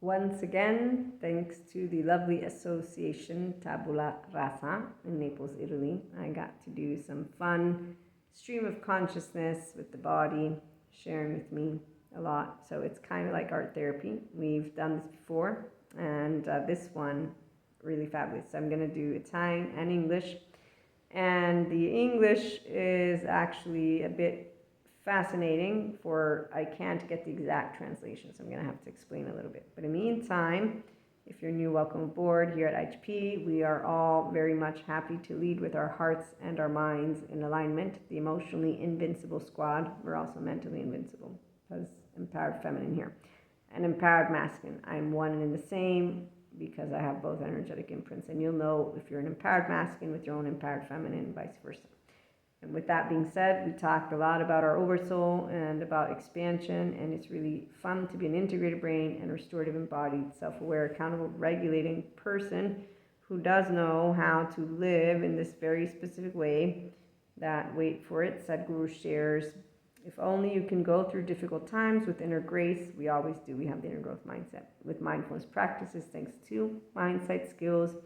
Once again, thanks to the lovely association Tabularasa in Naples, Italy, I got to do some fun stream of consciousness with the body, sharing with me a lot. So it's kind of like art therapy. We've done this before, and this one, really fabulous. So I'm going to do Italian and English. And the English is actually a bit fascinating, for I can't get the exact translation, so I'm going to have to explain a little bit. But in the meantime, if you're new, welcome aboard. Here at IHP, we are all very much happy to lead with our hearts and our minds in alignment. The emotionally invincible squad. We're also mentally invincible, because empowered feminine here and empowered masculine. I'm one and the same, because I have both energetic imprints, and you'll know if you're an empowered masculine with your own empowered feminine, and vice versa. And with that being said, we talked a lot about our oversoul and about expansion, and it's really fun to be an integrated brain and restorative, embodied, self-aware, accountable, regulating person who does know how to live in this very specific way that, wait for it, Sadhguru shares, if only you can go through difficult times with inner grace. We always do. We have the inner growth mindset. With mindfulness practices, thanks to mindset skills,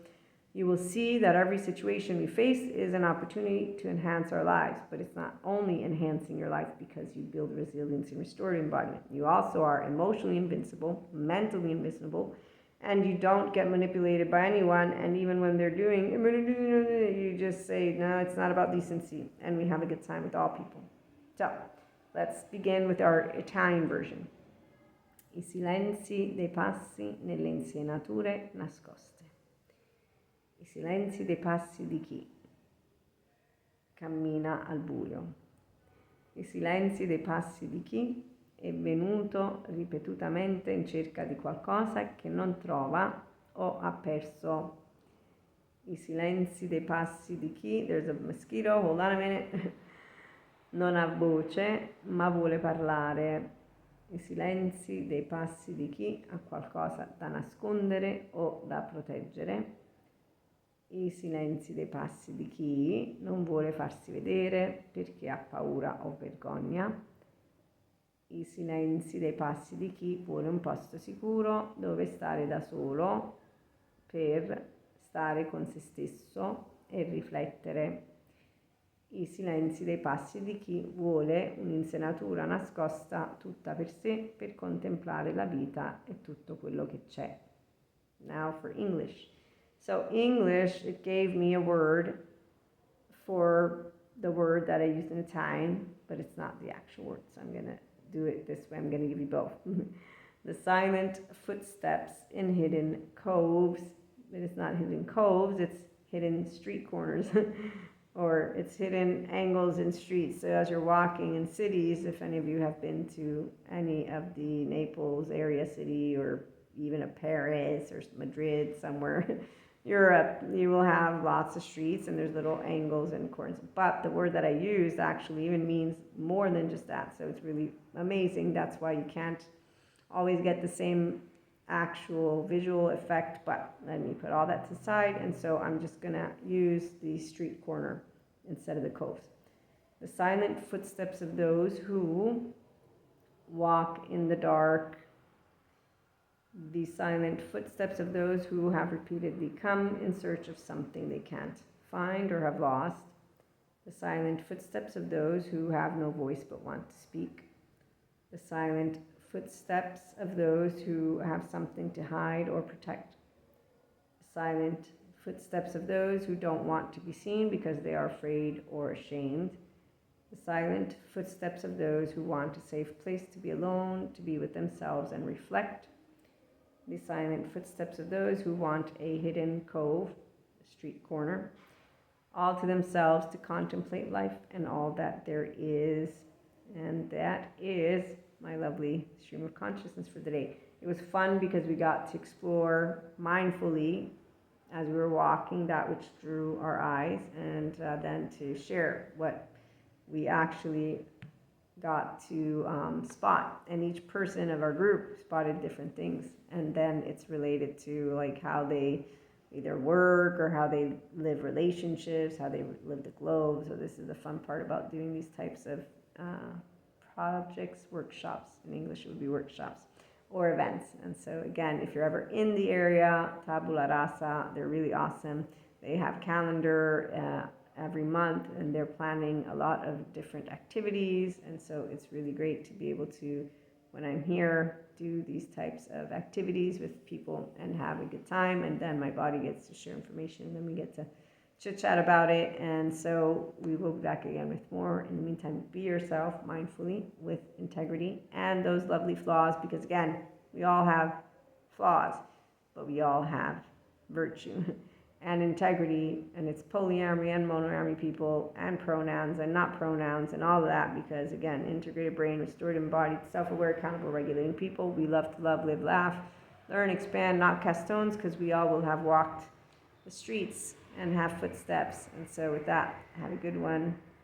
you will see that every situation we face is an opportunity to enhance our lives. But it's not only enhancing your life because you build resilience and restorative embodiment. You also are emotionally invincible, mentally invincible, and you don't get manipulated by anyone. And even when they're doing, you just say, no, it's not about decency. And we have a good time with all people. So let's begin with our Italian version. I silenzi dei passi nelle insenature nascoste. I silenzi dei passi di chi cammina al buio. I silenzi dei passi di chi è venuto ripetutamente in cerca di qualcosa che non trova o ha perso. I silenzi dei passi di chi, there's a mosquito, hold on a minute, non ha voce ma vuole parlare. I silenzi dei passi di chi ha qualcosa da nascondere o da proteggere. I silenzi dei passi di chi non vuole farsi vedere perché ha paura o vergogna. I silenzi dei passi di chi vuole un posto sicuro dove stare da solo per stare con se stesso e riflettere. I silenzi dei passi di chi vuole un'insenatura nascosta tutta per sé per contemplare la vita e tutto quello che c'è. Now for English. So English, it gave me a word for the word that I used in Italian, but it's not the actual word, so I'm going to do it this way. I'm going to give you both. The silent footsteps in hidden coves, but it's not hidden coves, it's hidden street corners, or it's hidden angles in streets. So as you're walking in cities, if any of you have been to any of the Naples area city, or even a Paris or Madrid, somewhere, Europe, you will have lots of streets and there's little angles and corners. But the word that I used actually even means more than just that. So it's really amazing. That's why you can't always get the same actual visual effect. But let me put all that to the side. And so I'm just going to use the street corner instead of the coves. The silent footsteps of those who walk in the dark. The silent footsteps of those who have repeatedly come in search of something they can't find or have lost. The silent footsteps of those who have no voice but want to speak. The silent footsteps of those who have something to hide or protect. The silent footsteps of those who don't want to be seen because they are afraid or ashamed. The silent footsteps of those who want a safe place to be alone, to be with themselves and reflect. The silent footsteps of those who want a hidden cove, a street corner, all to themselves to contemplate life and all that there is. And that is my lovely stream of consciousness for the day. It was fun because we got to explore mindfully as we were walking that which drew our eyes, and then to share what we actually got to spot. And each person of our group spotted different things, and then it's related to like how they either work or how they live relationships, how they live the globe. So this is the fun part about doing these types of projects, workshops. In English it would be workshops. or events. And so again, if you're ever in the area, Tabularasa, they're really awesome. They have calendar every month, and they're planning a lot of different activities. And so it's really great to be able to, when I'm here, do these types of activities with people and have a good time. And then my body gets to share information, and then we get to chit chat about it. And so we will be back again with more. In the meantime, be yourself mindfully with integrity and those lovely flaws, because again, we all have flaws, but we all have virtue and integrity, and it's polyamory and monoamory people, and pronouns and not pronouns, and all of that, because again, integrated brain, restored, embodied, self-aware, accountable, regulating people. We love to love, live, laugh, learn, expand, not cast stones, because we all will have walked the streets and have footsteps. And so with that, have a good one.